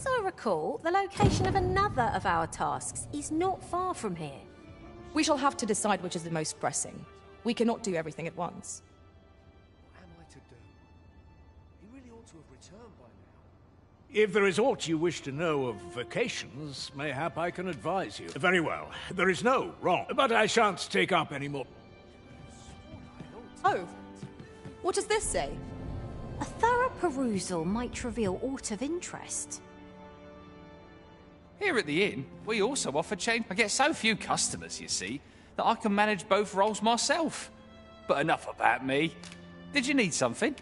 As I recall, the location of another of our tasks is not far from here. We shall have to decide which is the most pressing. We cannot do everything at once. What am I to do? He really ought to have returned by now. If there is aught you wish to know of vacations, mayhap I can advise you. Very well, there is no wrong, but I shan't take up any more. Oh, what does this say? A thorough perusal might reveal aught of interest. Here at the inn, we also offer change. I get so few customers, you see, that I can manage both roles myself. But enough about me. Did you need something?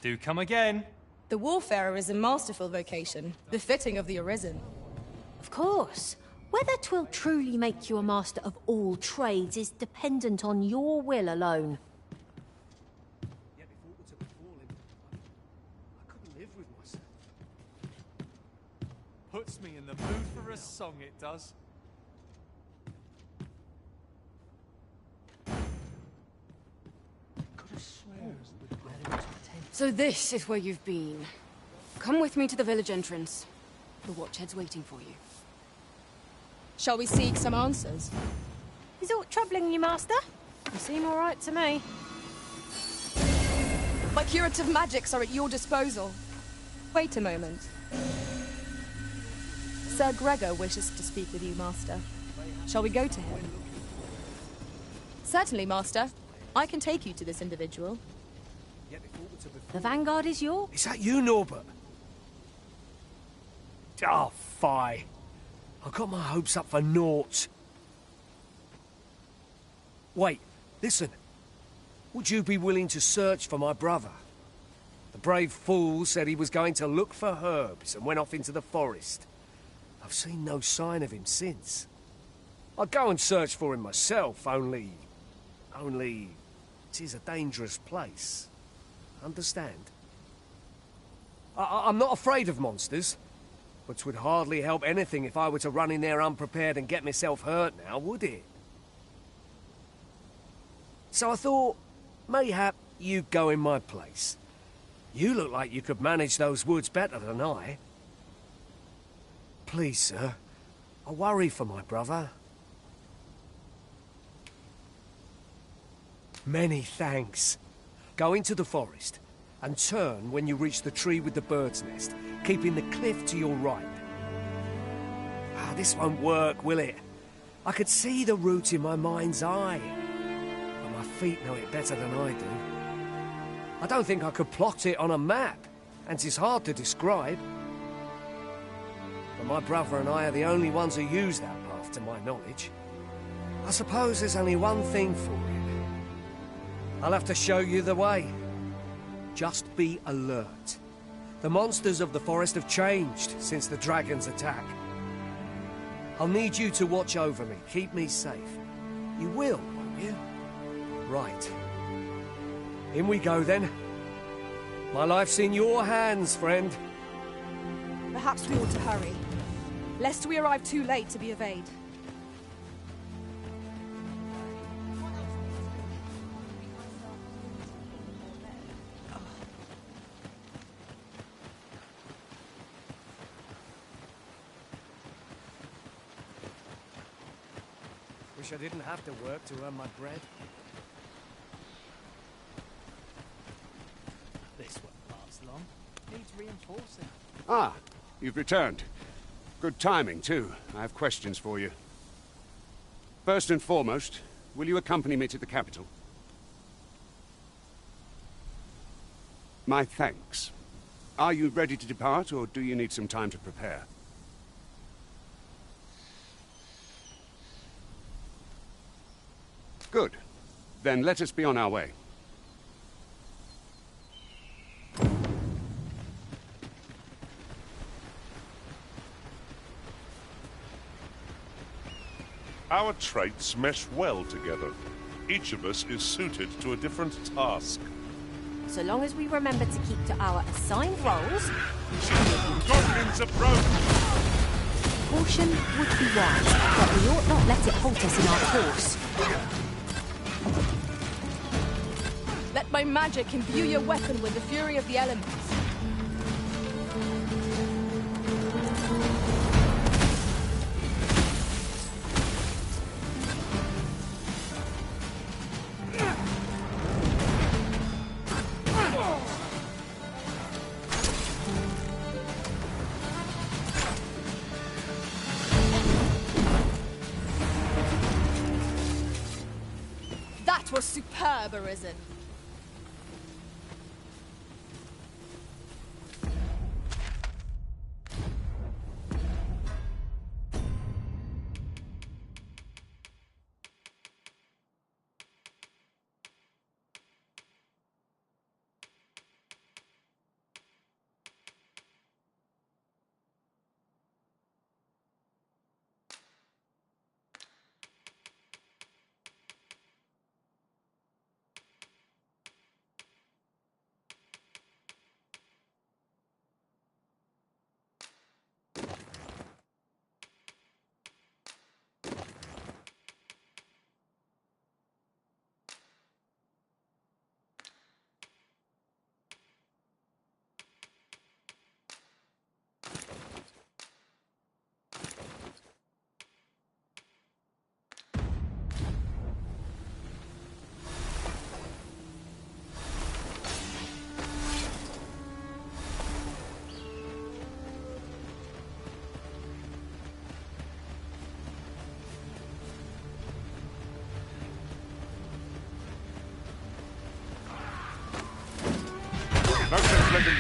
Do come again. The Warfarer is a masterful vocation, befitting of the Arisen. Of course. Whether 'twill truly make you a master of all trades is dependent on your will alone. Yet if aught were to befall him, I couldn't live with myself. Puts me in the mood for a song, it does. Could have sworn that So this is where you've been. Come with me to the village entrance. The Watchhead's waiting for you. Shall we seek some answers? Is aught troubling you, Master? You seem all right to me. My curative magics are at your disposal. Wait a moment. Sir Gregor wishes to speak with you, Master. Shall we go to him? Certainly, Master. I can take you to this individual. Yet if aught were to befall The Vanguard is yours. Is that you, Norbert? Oh, fie. I got my hopes up for naught. Wait, listen. Would you be willing to search for my brother? The brave fool said he was going to look for herbs and went off into the forest. I've seen no sign of him since. I'd go and search for him myself, only... it is a dangerous place. Understand? I'm not afraid of monsters, but 'twould hardly help anything if I were to run in there unprepared and get myself hurt now, would it? So I thought, mayhap you'd go in my place. You look like you could manage those woods better than I. Please, sir, I worry for my brother. Many thanks. Go into the forest and turn when you reach the tree with the bird's nest, keeping the cliff to your right. Ah, this won't work, will it? I could see the route in my mind's eye. But my feet know it better than I do. I don't think I could plot it on a map, and it's hard to describe. But my brother and I are the only ones who use that path, to my knowledge. I suppose there's only one thing for it. I'll have to show you the way. Just be alert. The monsters of the forest have changed since the dragon's attack. I'll need you to watch over me, keep me safe. You will, won't you? Right. In we go, then. My life's in your hands, friend. Perhaps we ought to hurry, lest we arrive too late to be obeyed. Wish I didn't have to work to earn my bread. This won't last long. Needs reinforcing. Ah, you've returned. Good timing, too. I have questions for you. First and foremost, will you accompany me to the capital? My thanks. Are you ready to depart, or do you need some time to prepare? Good. Then let us be on our way. Our traits mesh well together. Each of us is suited to a different task. So long as we remember to keep to our assigned roles, Goblins approach! caution would be wise, but we ought not let it halt us in our course. Let my magic imbue your weapon with the fury of the elements. That was superb, Arisen.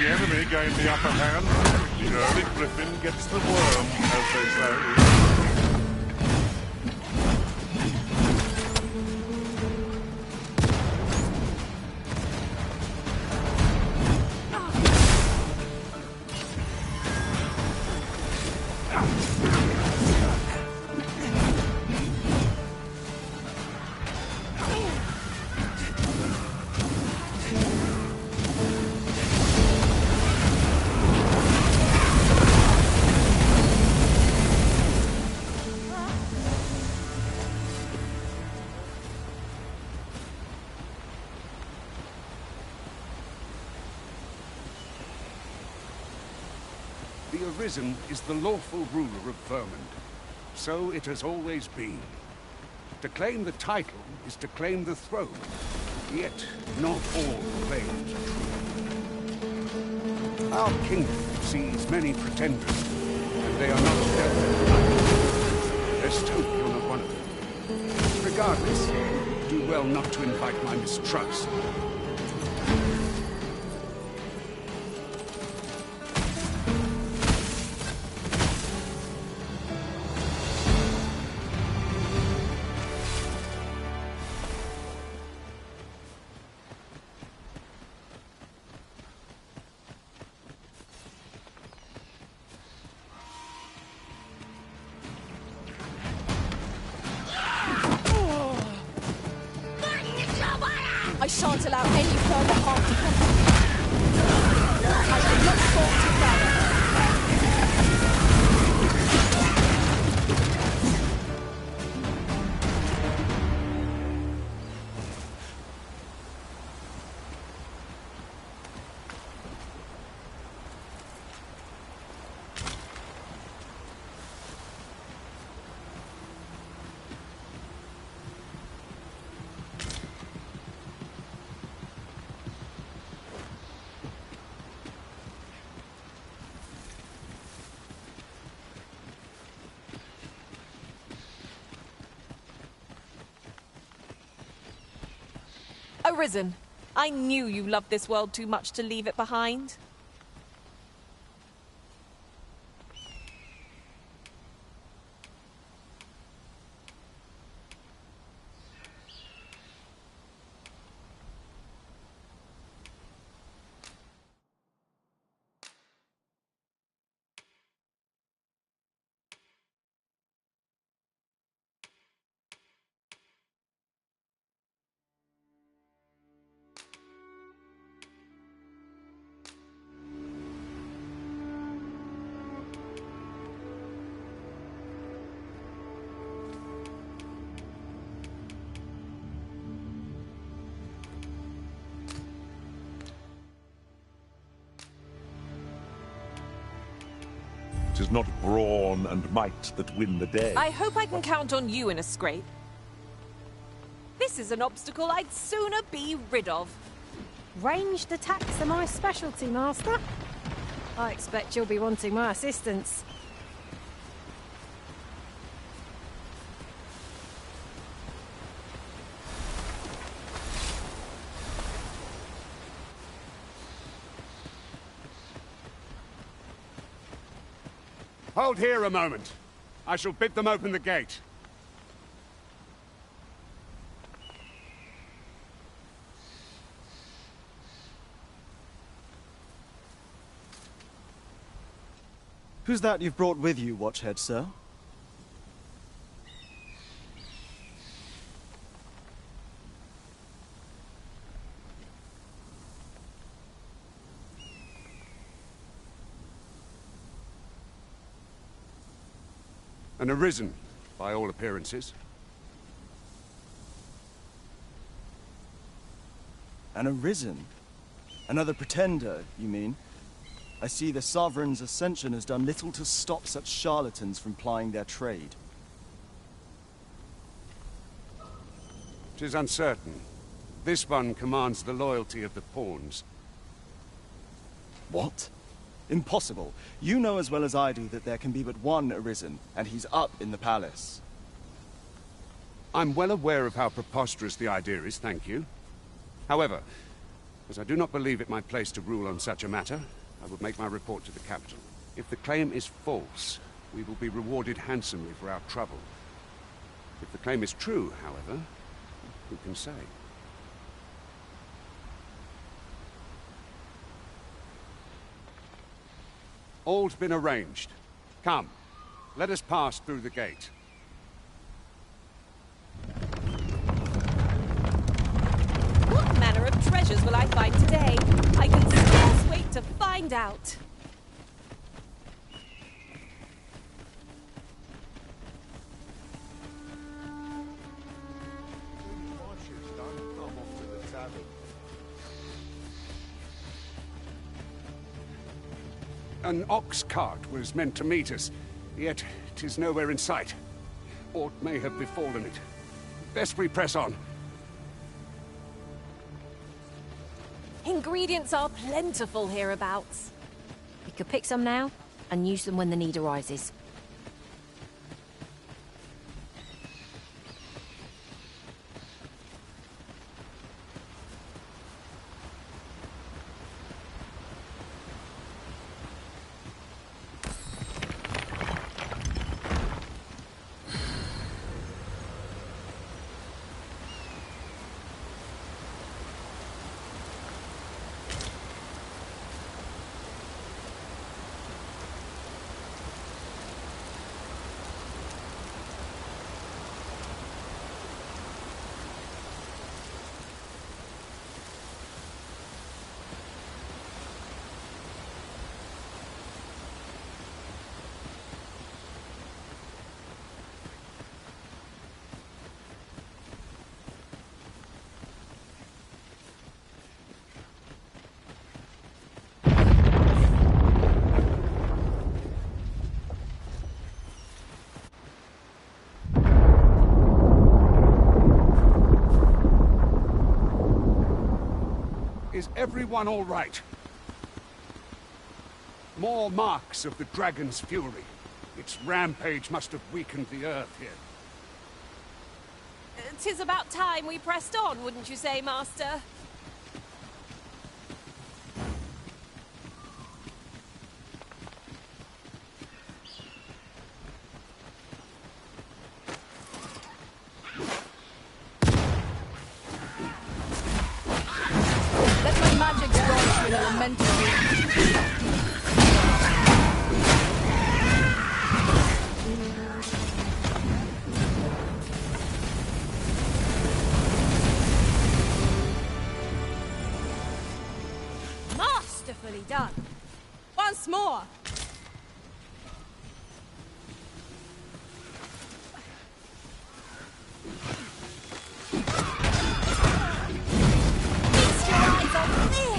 the enemy gain the upper hand. The early griffin gets the worm, as they say. The Arisen is the lawful ruler of Vermund. So it has always been. To claim the title is to claim the throne. Yet, not all claims are true. Our kingdom sees many pretenders, and they are not dealt with. Let's hope you're not one of them. Regardless, do well not to invite my mistrust. I shan't allow any further harm to come to me. I will not fall to battle. Arisen, I knew you loved this world too much to leave it behind. It is not brawn and might that win the day. I hope I can count on you in a scrape. This is an obstacle I'd sooner be rid of. Ranged attacks are my specialty, Master. I expect you'll be wanting my assistance. Hold here a moment. I shall bid them open the gate. Who's that you've brought with you, Watchhead, sir? An Arisen, by all appearances. An Arisen? Another pretender, you mean? I see the Sovereign's ascension has done little to stop such charlatans from plying their trade. 'Tis uncertain. This one commands the loyalty of the pawns. What? Impossible. You know as well as I do that there can be but one Arisen, and he's up in the palace. I'm well aware of how preposterous the idea is, thank you. However, As I do not believe it my place to rule on such a matter, I would make my report to the capital. If the claim is false, we will be rewarded handsomely for our trouble. If the claim is true, however, who can say? All's been arranged. Come, let us pass through the gate. What manner of treasures will I find today? I can scarce wait to find out. An ox cart was meant to meet us, yet 'tis nowhere in sight. Aught may have befallen it. Best we press on. Ingredients are plentiful hereabouts. You could pick some now and use them when the need arises. Is everyone all right? More marks of the dragon's fury. Its rampage must have weakened the earth here. 'Tis about time we pressed on, wouldn't you say, Master? Let my magic strike with elemental. Masterfully done. Once more. Feast your eyes on this.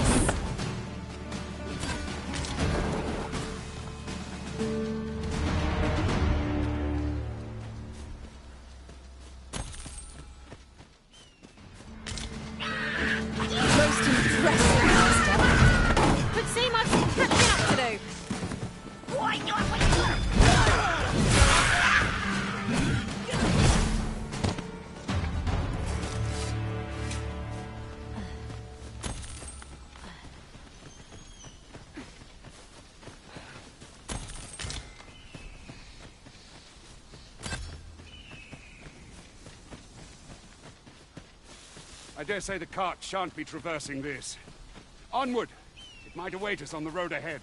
Most impressive, Master. Could seem I've some catching up to do. I dare say the cart shan't be traversing this. Onward! It might await us on the road ahead.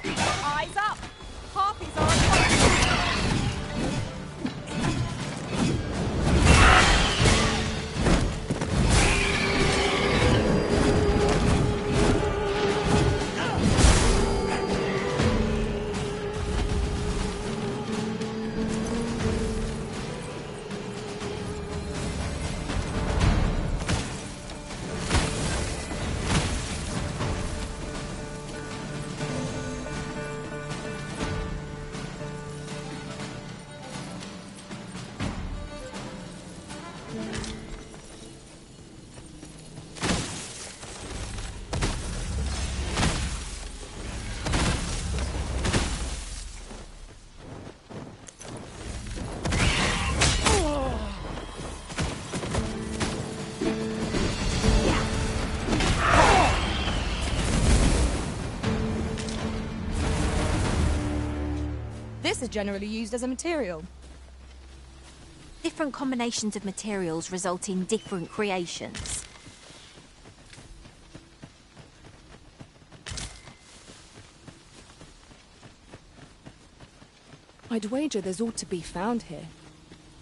Eyes up. Harpies are on is generally used as a material. Different combinations of materials result in different creations. I'd wager there's ought to be found here.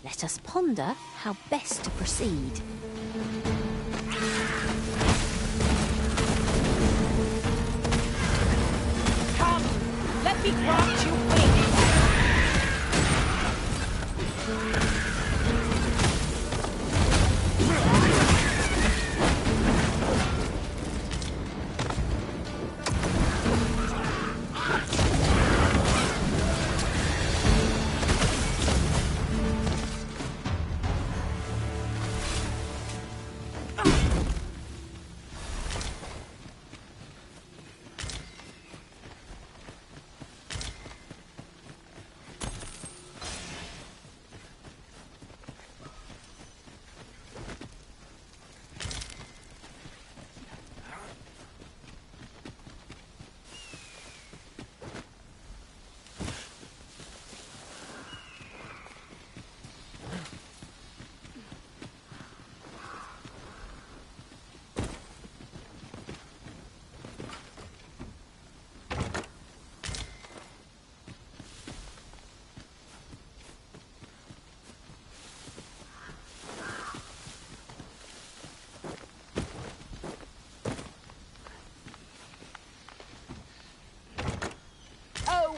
Let us ponder how best to proceed. Come, let me grant you wings.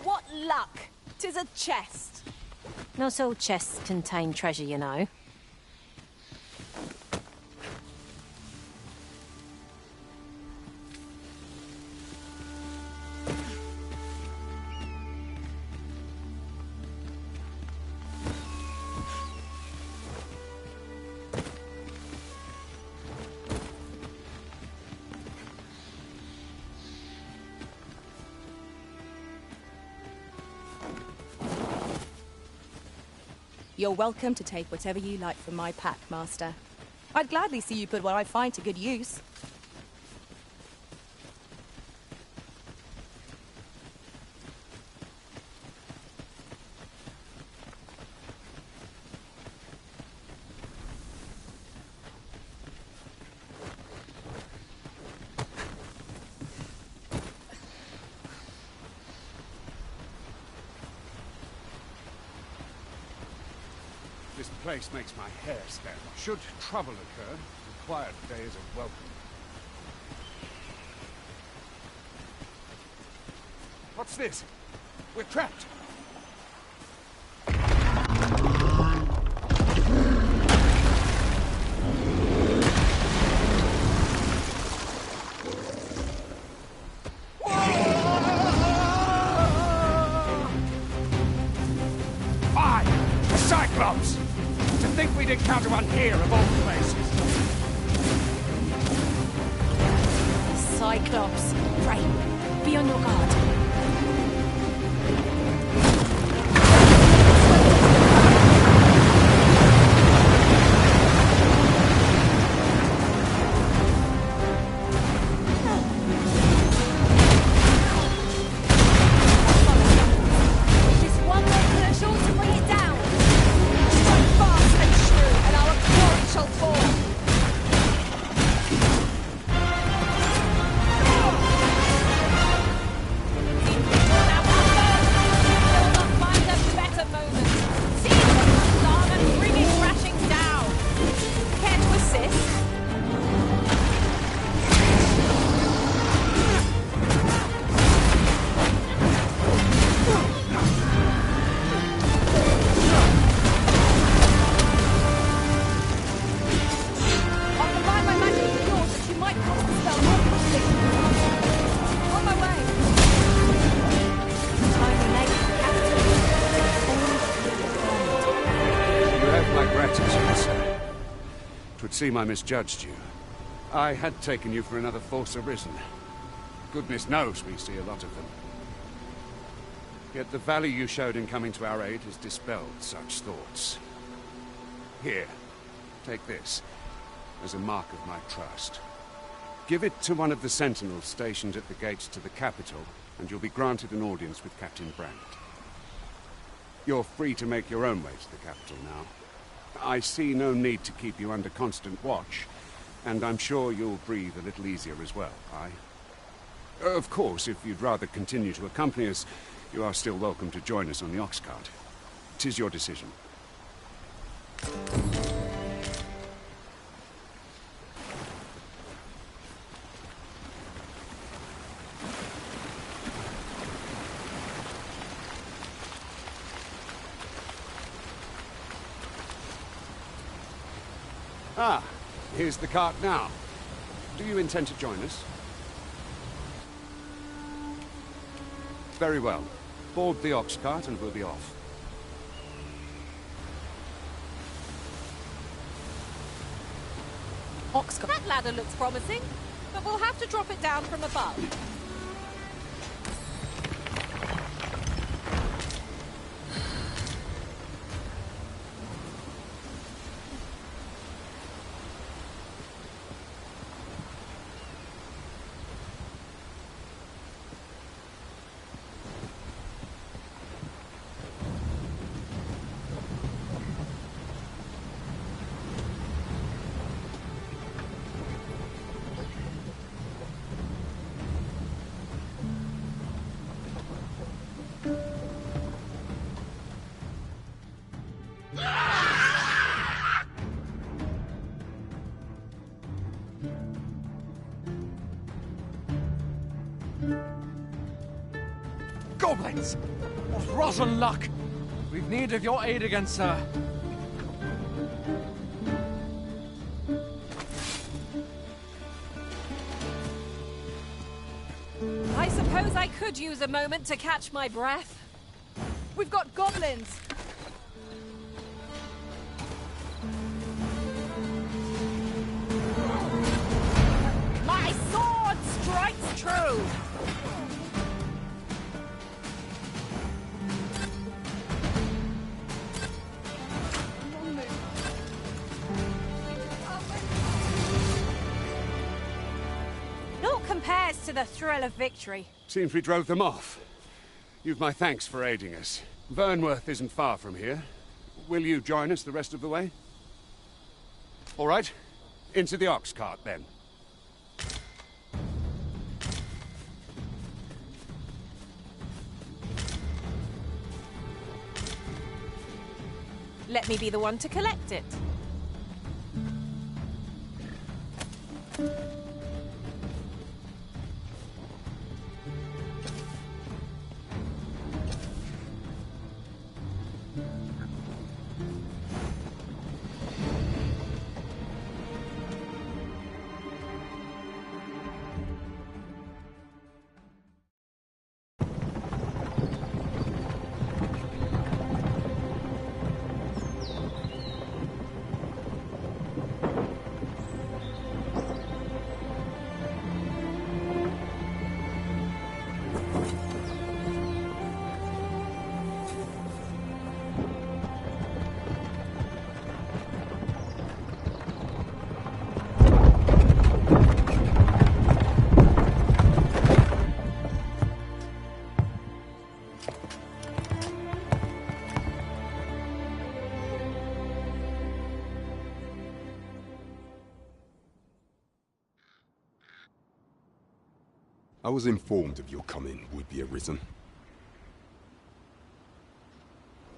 What luck! 'Tis a chest. Not all chests contain treasure, you know. You're welcome to take whatever you like from my pack, Master. I'd gladly see you put what I find to good use. This place makes my hair stand. Should trouble occur, the quiet days are welcome. What's this? We're trapped! Cyclops! To think we'd encounter one here of all places. Cyclops. Pray. Be on your guard. Seem I misjudged you. I had taken you for another Force Arisen. Goodness knows we see a lot of them. Yet the value you showed in coming to our aid has dispelled such thoughts. Here, take this, as a mark of my trust. Give it to one of the sentinels stationed at the gates to the capital, and you'll be granted an audience with Captain Brandt. You're free to make your own way to the capital now. I see no need to keep you under constant watch, and I'm sure you'll breathe a little easier as well, aye? Of course, if you'd rather continue to accompany us, you are still welcome to join us on the ox cart. 'Tis your decision. Ah, here's the cart now. Do you intend to join us? Very well. Board the ox cart and we'll be off. Ox cart. That ladder looks promising, but we'll have to drop it down from above. Goblins! What rotten luck! We've need of your aid again, sir. I suppose I could use a moment to catch my breath. We've got goblins! My sword strikes true! Naught compares to the thrill of victory. Seems we drove them off. You've my thanks for aiding us. Vernworth isn't far from here. Will you join us the rest of the way? All right. Into the ox cart, then. Let me be the one to collect it. I was informed of your coming would be arisen.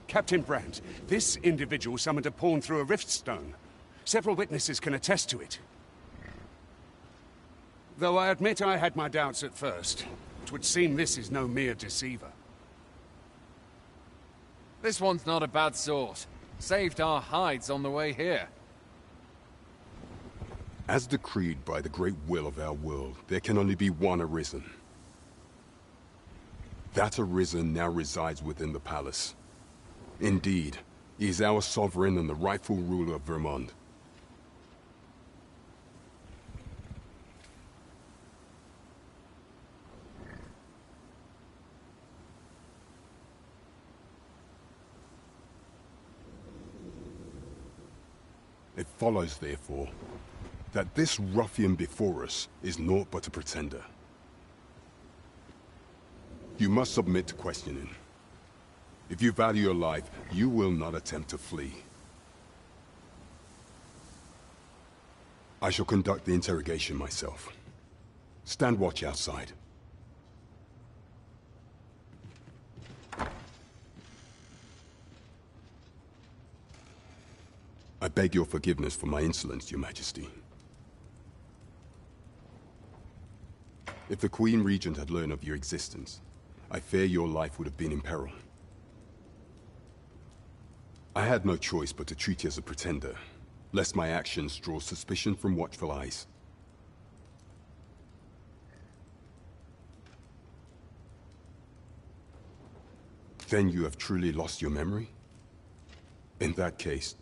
Captain Brandt, this individual summoned a pawn through a rift stone. Several witnesses can attest to it. Though I admit I had my doubts at first. It would seem this is no mere deceiver. This one's not a bad sort. Saved our hides on the way here. As decreed by the great will of our world, there can only be one arisen. That arisen now resides within the palace. Indeed, he is our sovereign and the rightful ruler of Vermont. It follows, therefore, that this ruffian before us is naught but a pretender. You must submit to questioning. If you value your life, you will not attempt to flee. I shall conduct the interrogation myself. Stand watch outside. I beg your forgiveness for my insolence, Your Majesty. If the Queen Regent had learned of your existence, I fear your life would have been in peril. I had no choice but to treat you as a pretender, lest my actions draw suspicion from watchful eyes. Then you have truly lost your memory? In that case,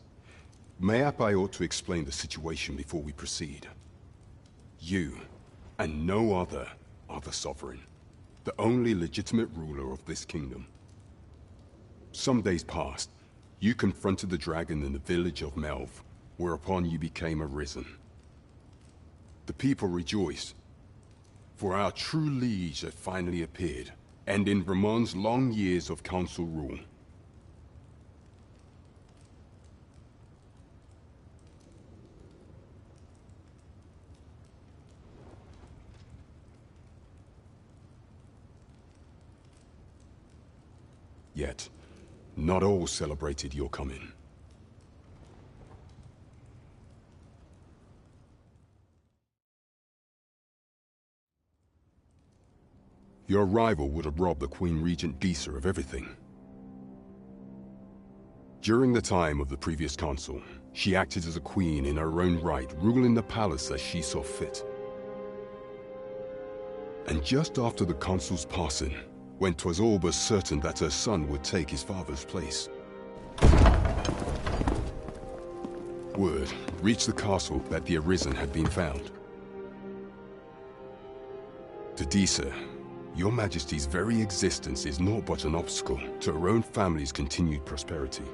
mayhap I ought to explain the situation before we proceed. You, and no other, are the Sovereign, the only legitimate ruler of this kingdom. Some days past, you confronted the dragon in the village of Melv, whereupon you became arisen. The people rejoiced, for our true liege had finally appeared, ending Vermon's long years of council rule. Yet, not all celebrated your coming. Your arrival would have robbed the Queen Regent Disa of everything. During the time of the previous council, she acted as a queen in her own right, ruling the palace as she saw fit. And just after the council's passing, when 'twas all but certain that her son would take his father's place, word reached the castle that the Arisen had been found. To Disa, Your Majesty's very existence is naught but an obstacle to her own family's continued prosperity.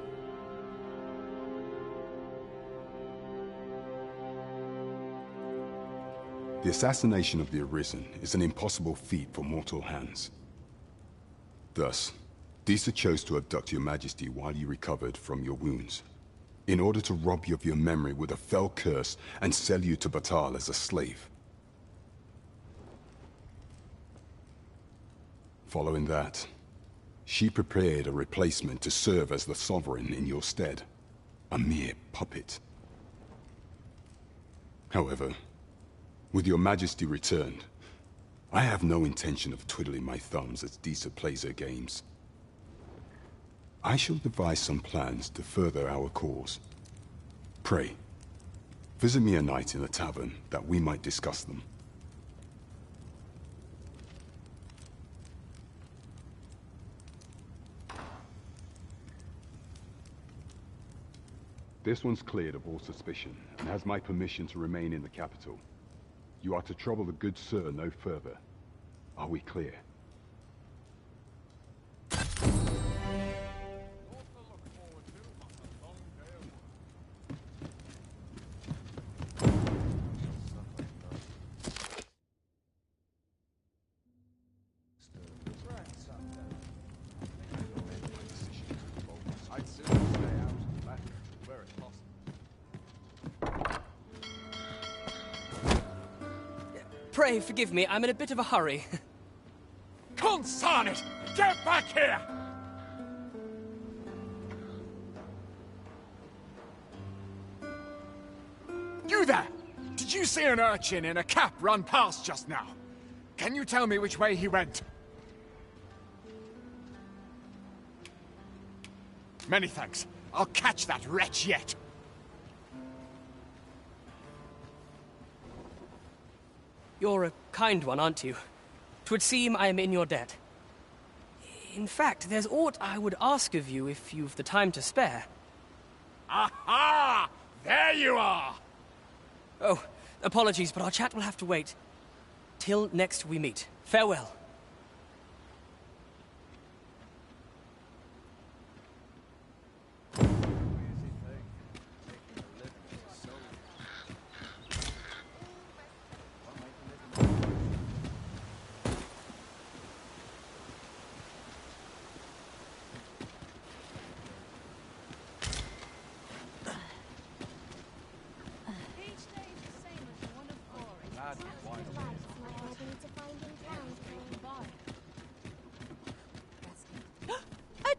The assassination of the Arisen is an impossible feat for mortal hands. Thus, Disa chose to abduct Your Majesty while you recovered from your wounds, in order to rob you of your memory with a fell curse and sell you to Batal as a slave. Following that, she prepared a replacement to serve as the Sovereign in your stead, a mere puppet. However, with Your Majesty returned, I have no intention of twiddling my thumbs as Disa plays her games. I shall devise some plans to further our cause. Pray, visit me a night in the tavern that we might discuss them. This one's cleared of all suspicion and has my permission to remain in the capital. You are to trouble the good sir no further. Are we clear? Pray forgive me, I'm in a bit of a hurry. Consign it! Get back here! You there! Did you see an urchin in a cap run past just now? Can you tell me which way he went? Many thanks. I'll catch that wretch yet. You're a kind one, aren't you? 'Twould seem I am in your debt. In fact, there's aught I would ask of you if you've the time to spare. Aha! There you are! Oh, apologies, but our chat will have to wait. Till next we meet. Farewell.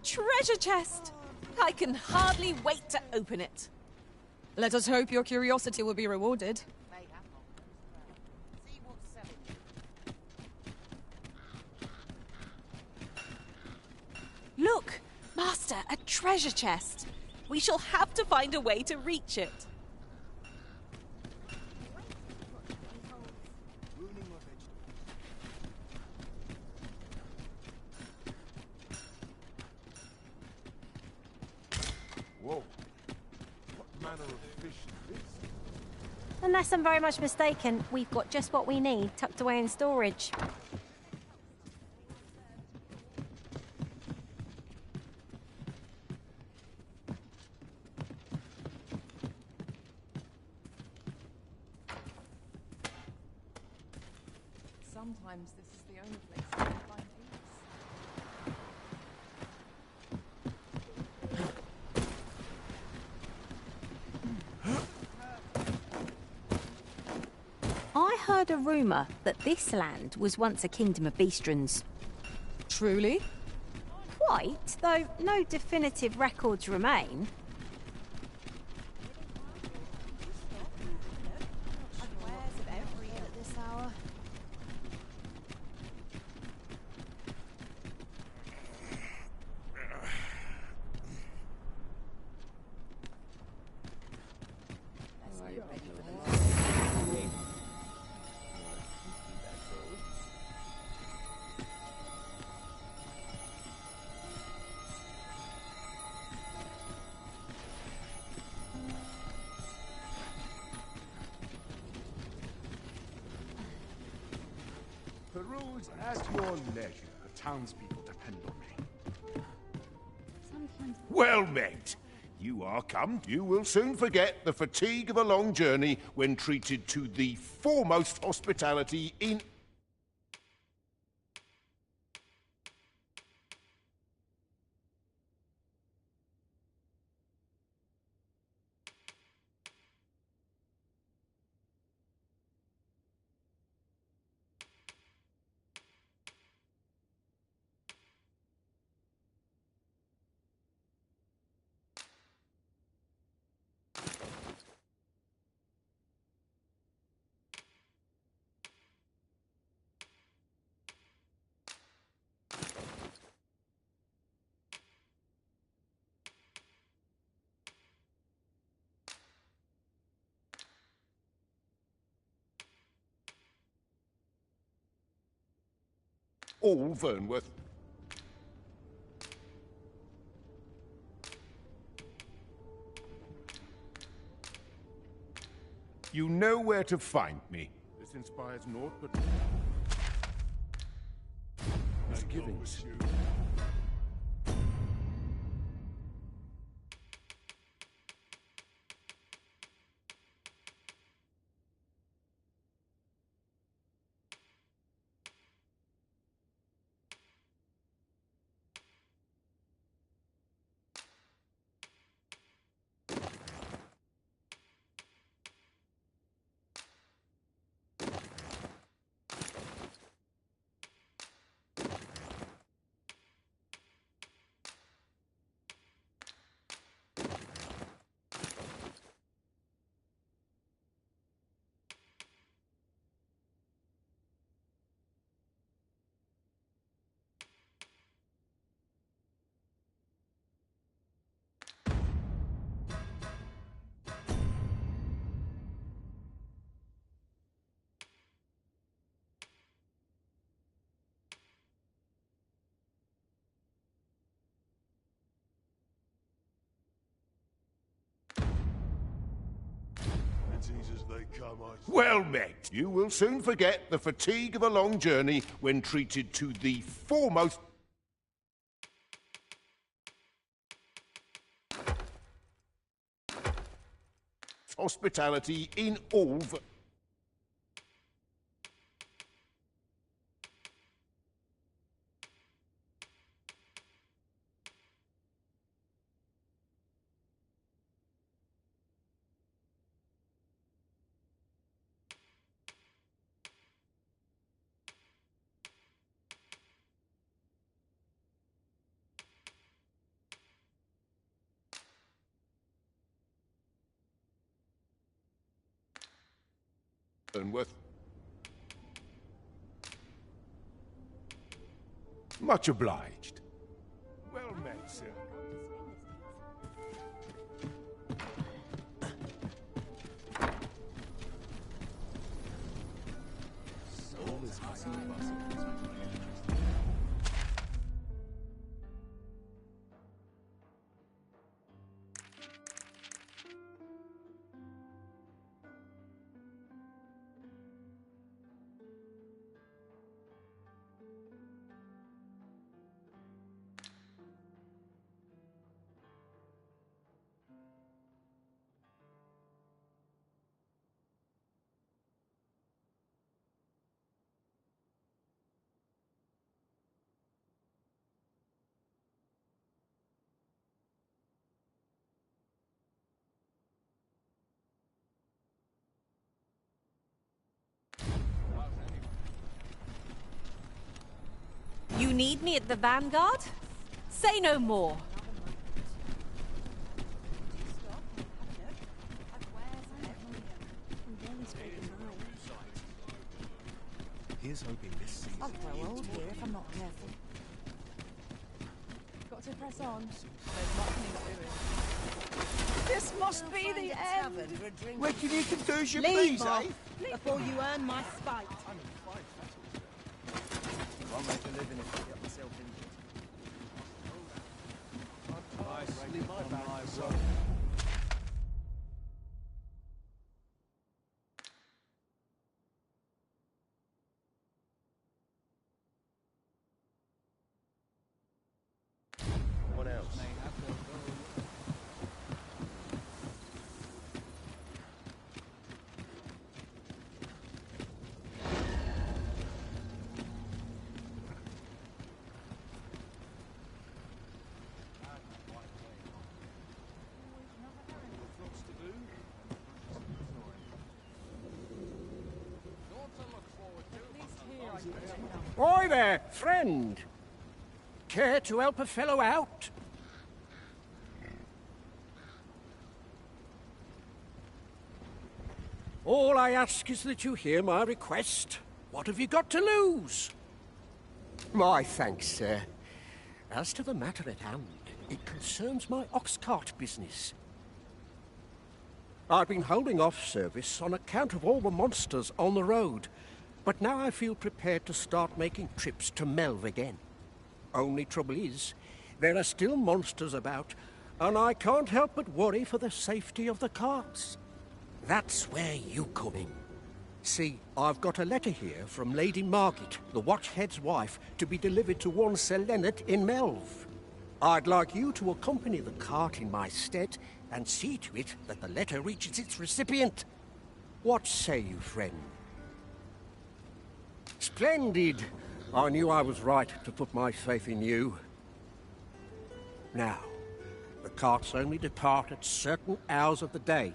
treasure chest! I can hardly wait to open it. Let us hope your curiosity will be rewarded. Look, Master, a treasure chest. We shall have to find a way to reach it. Whoa. What manner of fish is this? Unless I'm very much mistaken, we've got just what we need tucked away in storage. Sometimes this is the only place I can find I heard a rumour that this land was once a kingdom of beastrons. Truly? Quite, though no definitive records remain. Peruse at your leisure. The townspeople depend on me. Well met. You are come. You will soon forget the fatigue of a long journey when treated to the foremost hospitality in... all Vernworth. You know where to find me. This inspires naught but misgivings. as they come, Well met. You will soon forget the fatigue of a long journey when treated to the foremost... hospitality in all... and worth... Much obliged. Well met, sir. You need me at the Vanguard? Say no more. Here's hoping this season... I'll grow old here if I'm not careful. Got to press on. There's nothing doing. This must be the end. Reckon you can do as you Leave please, off eh? before you earn my spite. I'll make a living if I get myself injured. What else? Oi there, friend. Care to help a fellow out? All I ask is that you hear my request. What have you got to lose? My thanks, sir. As to the matter at hand, it concerns my ox cart business. I've been holding off service on account of all the monsters on the road, but now I feel prepared to start making trips to Melv again. Only trouble is, there are still monsters about, and I can't help but worry for the safety of the carts. That's where you come in. See, I've got a letter here from Lady Margit, the Watchhead's wife, to be delivered to one Sir Leonard in Melv. I'd like you to accompany the cart in my stead and see to it that the letter reaches its recipient. What say you, friend? Splendid! I knew I was right to put my faith in you. Now, the carts only depart at certain hours of the day,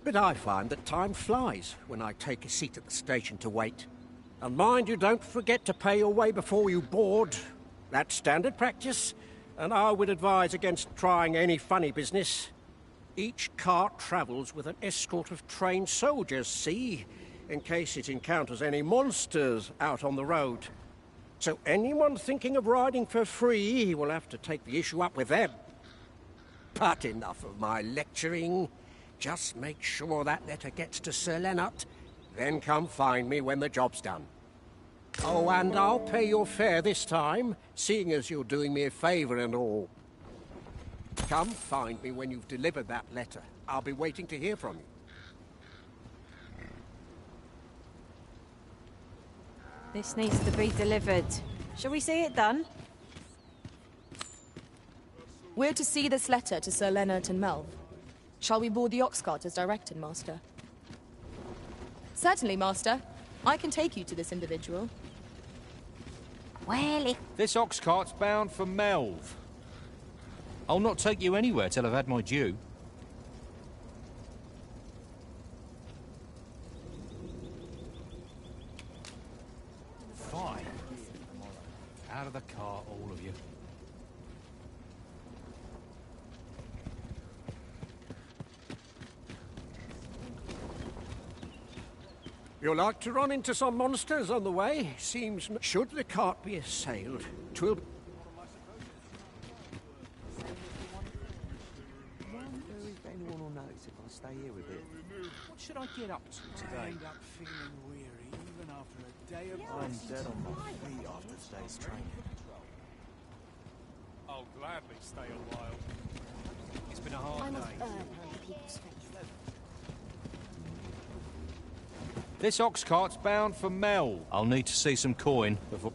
but I find that time flies when I take a seat at the station to wait. And mind you don't forget to pay your way before you board. That's standard practice, and I would advise against trying any funny business. Each cart travels with an escort of trained soldiers, see, in case it encounters any monsters out on the road. So anyone thinking of riding for free will have to take the issue up with them. But enough of my lecturing. Just make sure that letter gets to Sir Leonard, then come find me when the job's done. Oh, and I'll pay your fare this time, seeing as you're doing me a favour and all. Come find me when you've delivered that letter. I'll be waiting to hear from you. This needs to be delivered. Shall we see it done? We're to see this letter to Sir Leonard and Melv. Shall we board the ox cart as directed, Master? Certainly, Master. I can take you to this individual. Well, if... This ox cart's bound for Melv. I'll not take you anywhere till I've had my due. Fine. Out of the car, all of you. You'll like to run into some monsters on the way. Seems should the cart be assailed, 'twill... Anyone will notice if I stay here with it. What should I get up to today? I end up feeling weary even after a day of I'm dead on my feet after today's training. I'll gladly stay a while. It's been a hard I must day. earn people's faith. This ox cart's bound for Mel. I'll need to see some coin before...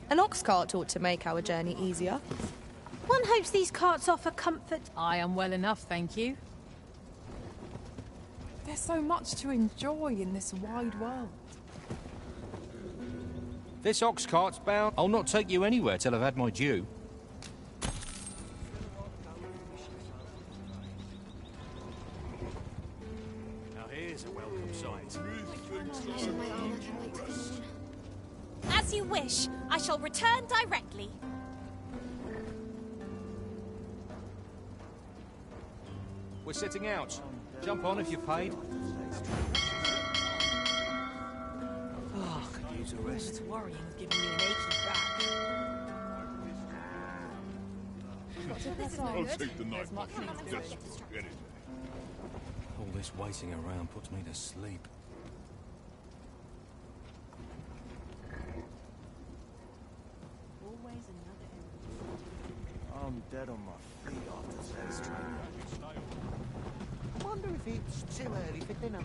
An ox cart ought to make our journey easier. One hopes these carts offer comfort. I am well enough, thank you. There's so much to enjoy in this wide world. This ox cart's bound... I'll not take you anywhere till I've had my due. Now here's a welcome sight. As you wish. I shall return directly. We're setting out. Jump on if you're paid. Oh, I could use a rest. This worrying is giving me an achy back. I'll take the night off. Just forget it. All this waiting around puts me to sleep. I'm dead on my feet after today's training. I wonder if it's too early for dinner.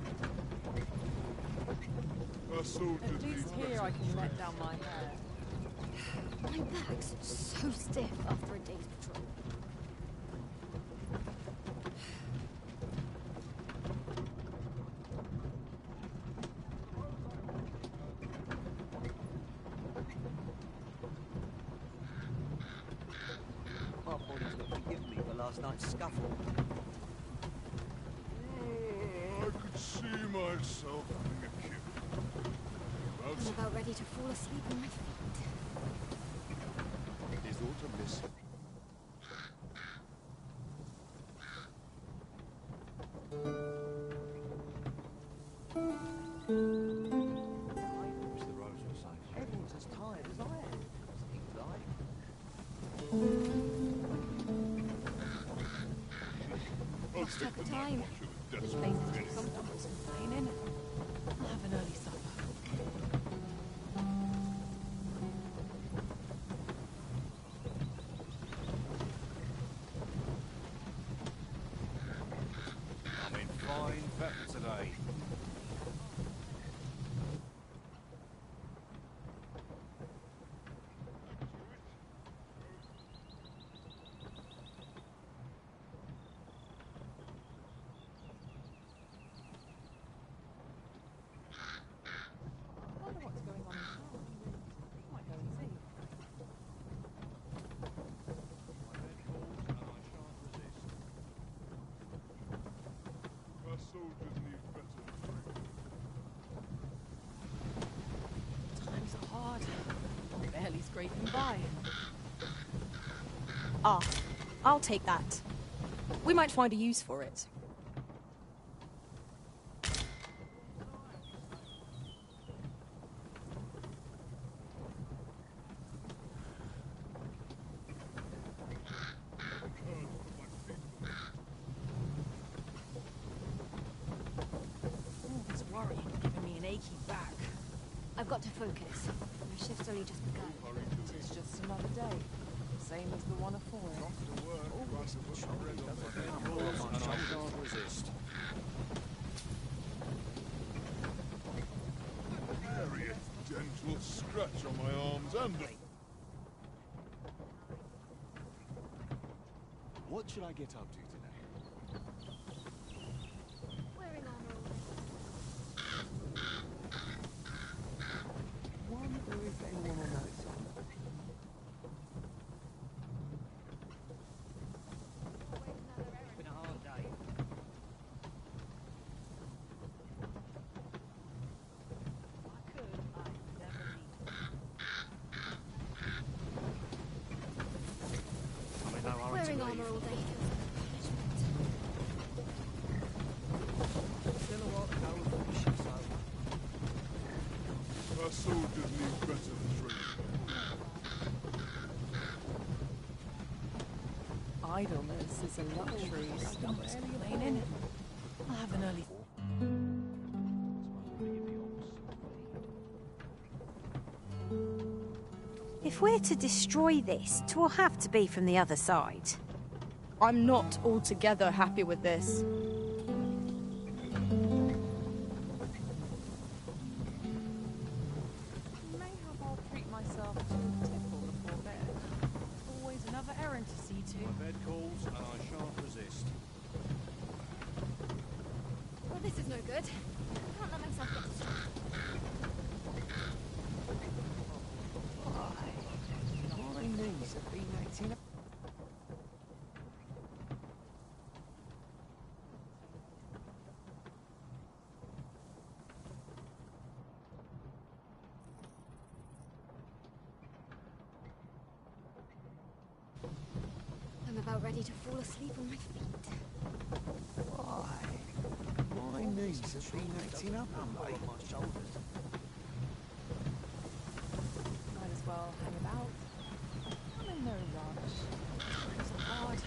At least here I can let down my hair. My back's so stiff after a day's patrol. My body's not forgiven me for last night's scuffle. I could see myself having a kid. I'm about ready to fall asleep on my feet. Is autumn missing? Everyone's as tired as I am. Seems like. Lost track of time. Sometimes complaining. I'll have an early supper. I'm in fine fettle today. I wonder what's going on in town. Might go and see. Our soldiers need better training. Times are hard. I'm barely scraping by. Ah, I'll take that. We might find a use for it. All this worrying is giving me an achy back. I've got to focus. My shift's only just begun. It's just another day. Same as the one afore. I can't resist. Very gentle scratch on my arms and... What should I get up to today? Wearing armor. day feels like punishment. Our soldiers need better training. Idleness is a luxury. Stop explaining. I'll have an early... If we're to destroy this, 'twill have to be from the other side. I'm not altogether happy with this. Mayhap I'll treat myself to a tipple before bed. Always another errand to see to. My bed calls, and I shan't resist. Well, this is no good. I can't let myself get distracted. My knees have been acting up. I'm about ready to fall asleep on my feet. Why? My knees have been acting up on my shoulders. Might as well hang about. I'm in no rush. It's so hard.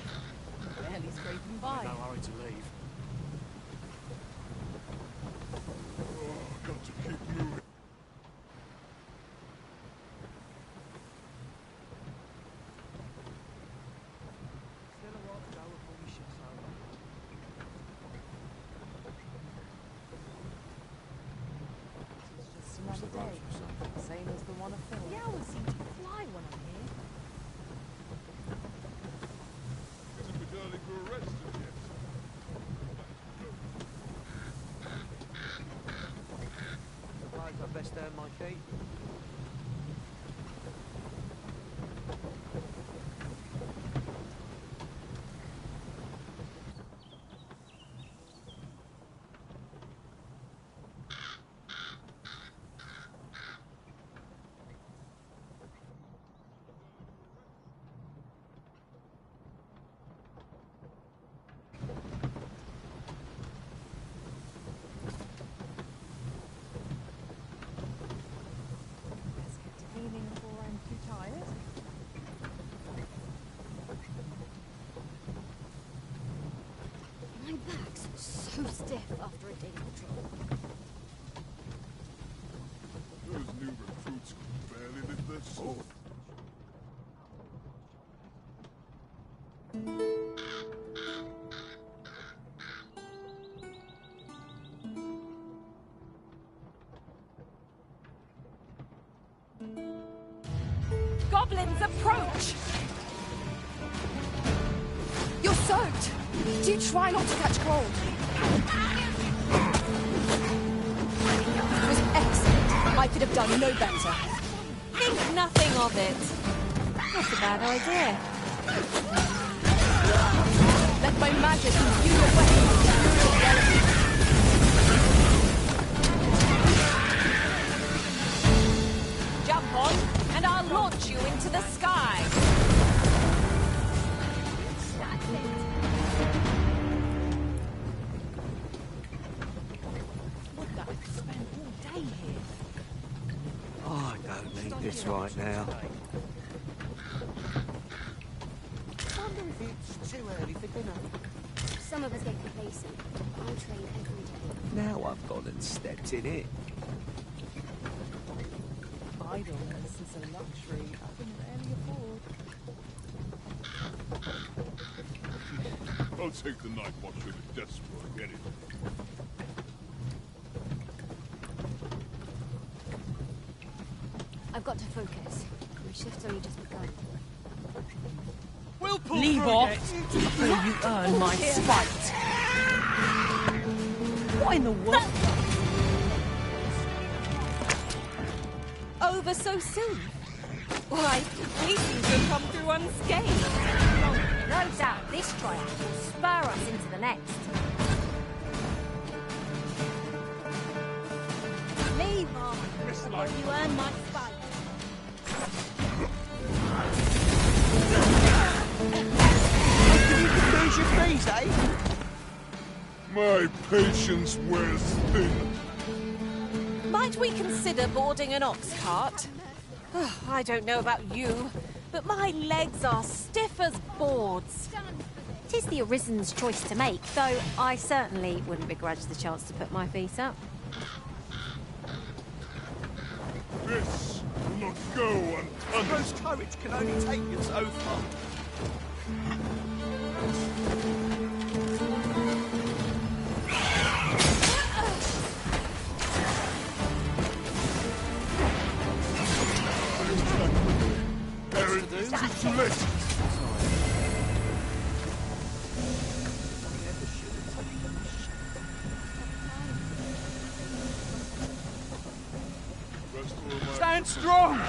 I'm barely scraping by. No hurry to leave. Got to keep moving. It's just another day. Same as the one of Phil. The hours seem to fly when I'm here. It's a bit early for a rest as yet. Suppose I best earn my keep. Best get to cleaning before I'm too tired. My back's so stiff after a day's patrol. Those new recruits can barely lift their sword. Goblins approach! You're soaked! Do try not to catch cold. It was excellent. I could have done no better. Think nothing of it. That's a bad idea. Let my magic imbue your weapon with imperial reality. Jump on, and I'll launch you into the sky. That's it. Would that I'd spend all day here? I don't need this right now. Wonder if it's too early for dinner. Some of us get complacent. I train every day. Now I've gone and stepped in it. Idleness is a luxury I can rarely afford. I'll take the night watch with the desk where I get it. I've got to focus. My shift's only just begun. Leave off before you earn my spite. What in the world? Over so soon? Why, these things will come through unscathed. No doubt this triumph will spur us into the next. Leave off before you earn my spite. I'll give you lose your fees, eh? My patience wears thin. Might we consider boarding an ox cart? I don't know about you, but my legs are stiff as boards. It is the Arisen's choice to make, though I certainly wouldn't begrudge the chance to put my feet up. This will not go unpunished. Suppose courage can only take you so far. Stand strong!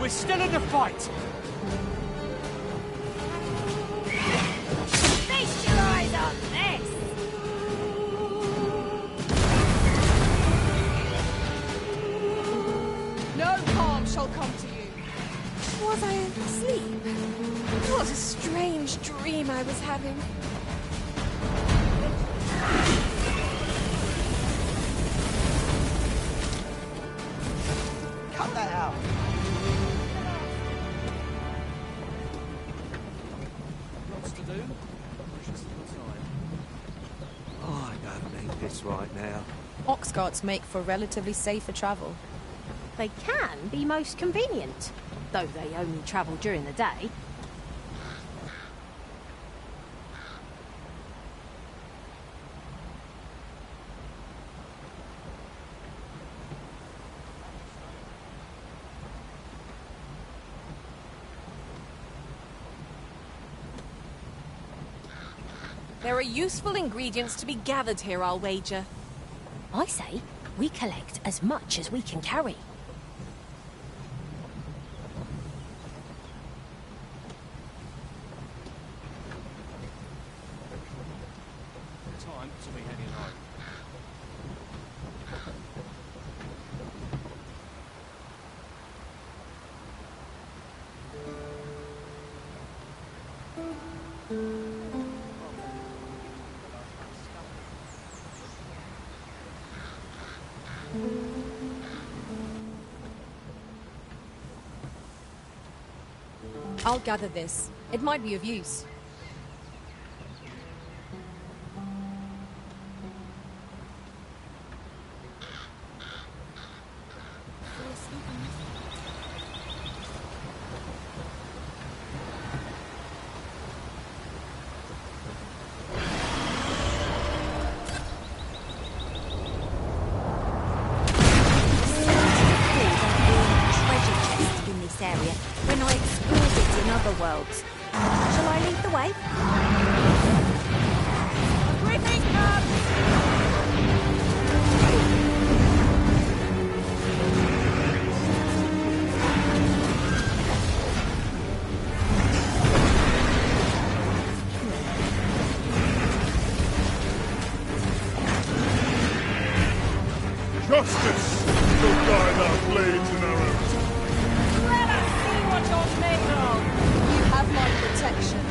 We're still in the fight! Feast your eyes on this! No harm shall come to you. Was I asleep? What a strange dream I was having. Cut that out. Lots to do. Oh, I don't need this right now. Ox carts make for relatively safer travel. They can be most convenient, though they only travel during the day. There are useful ingredients to be gathered here, I'll wager. I say we collect as much as we can carry. Time to be heading home. I'll gather this. It might be of use. Area when I explored it in other worlds. Shall I lead the way? Everything comes! Justice will guide our blades and arrows. Let us see what you're made of! You have my protection.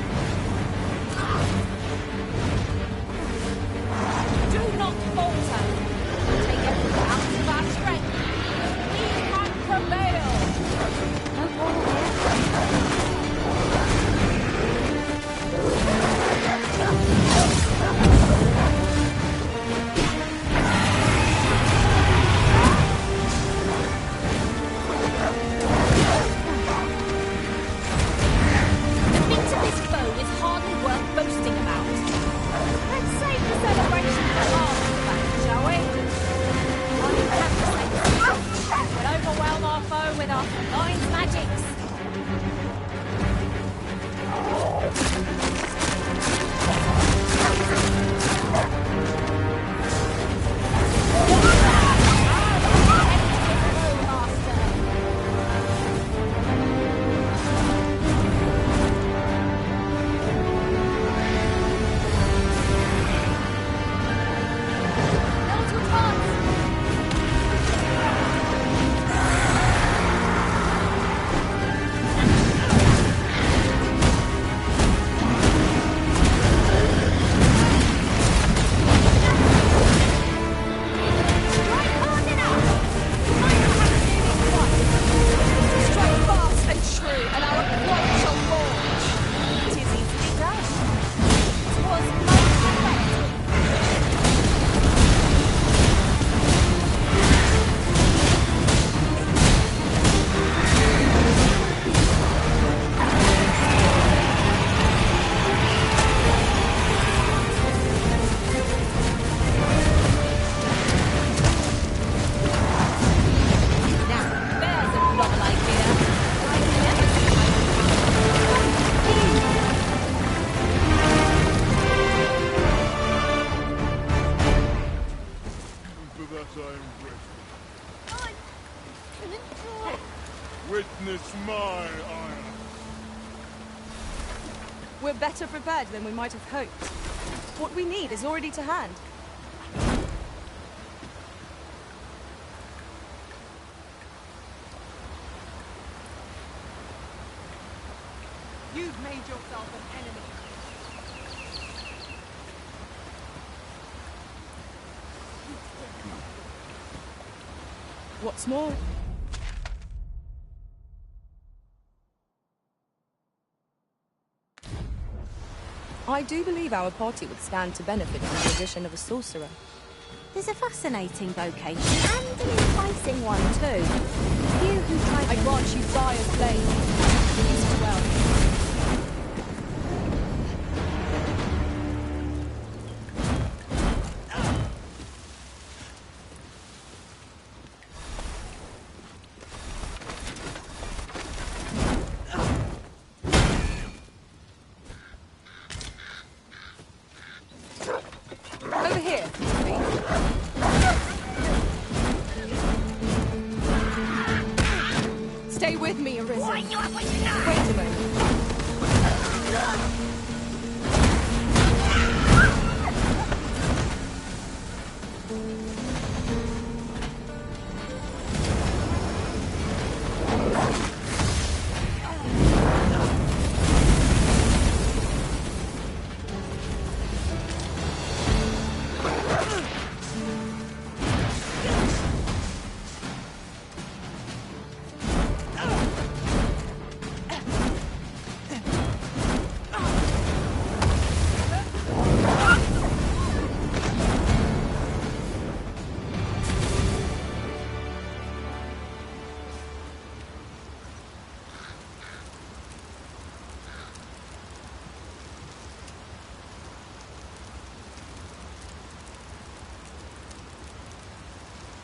Do not falter! Take every ounce of our strength! We can prevail! No quarrel here. Into this first! my honor. We're better prepared than we might have hoped. What we need is already to hand. You've made yourself an enemy. What's more, I do believe our party would stand to benefit from the addition of a sorcerer. There's a fascinating vocation and an enticing one too. You who try I grant you fire's blade. Use it well. Over here, stay with me, Arisen. Wait a moment.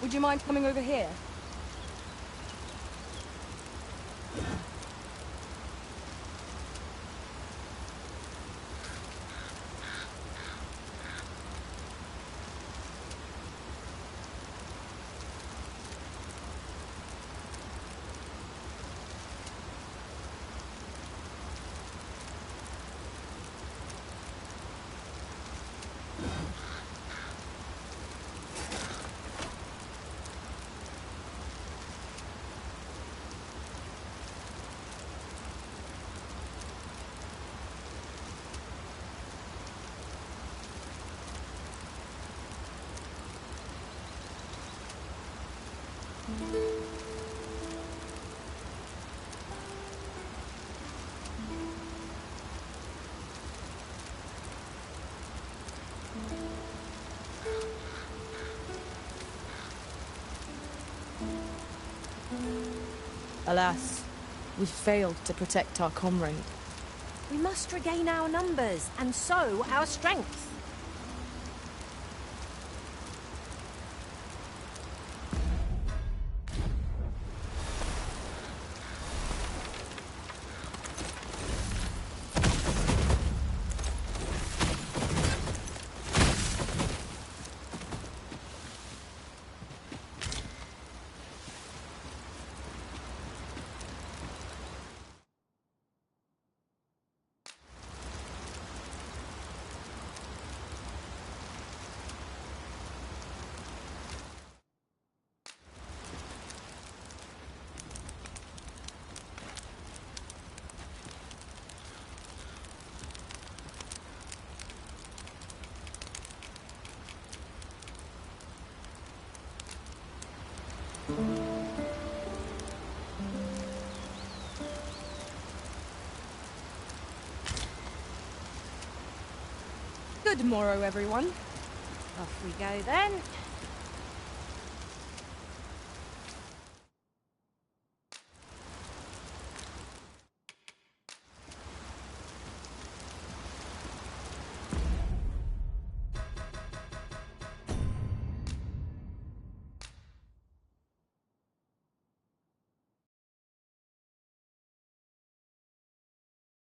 Would you mind coming over here? Alas, we failed to protect our comrade. We must regain our numbers, and so our strength. Good morrow, everyone. Off we go then.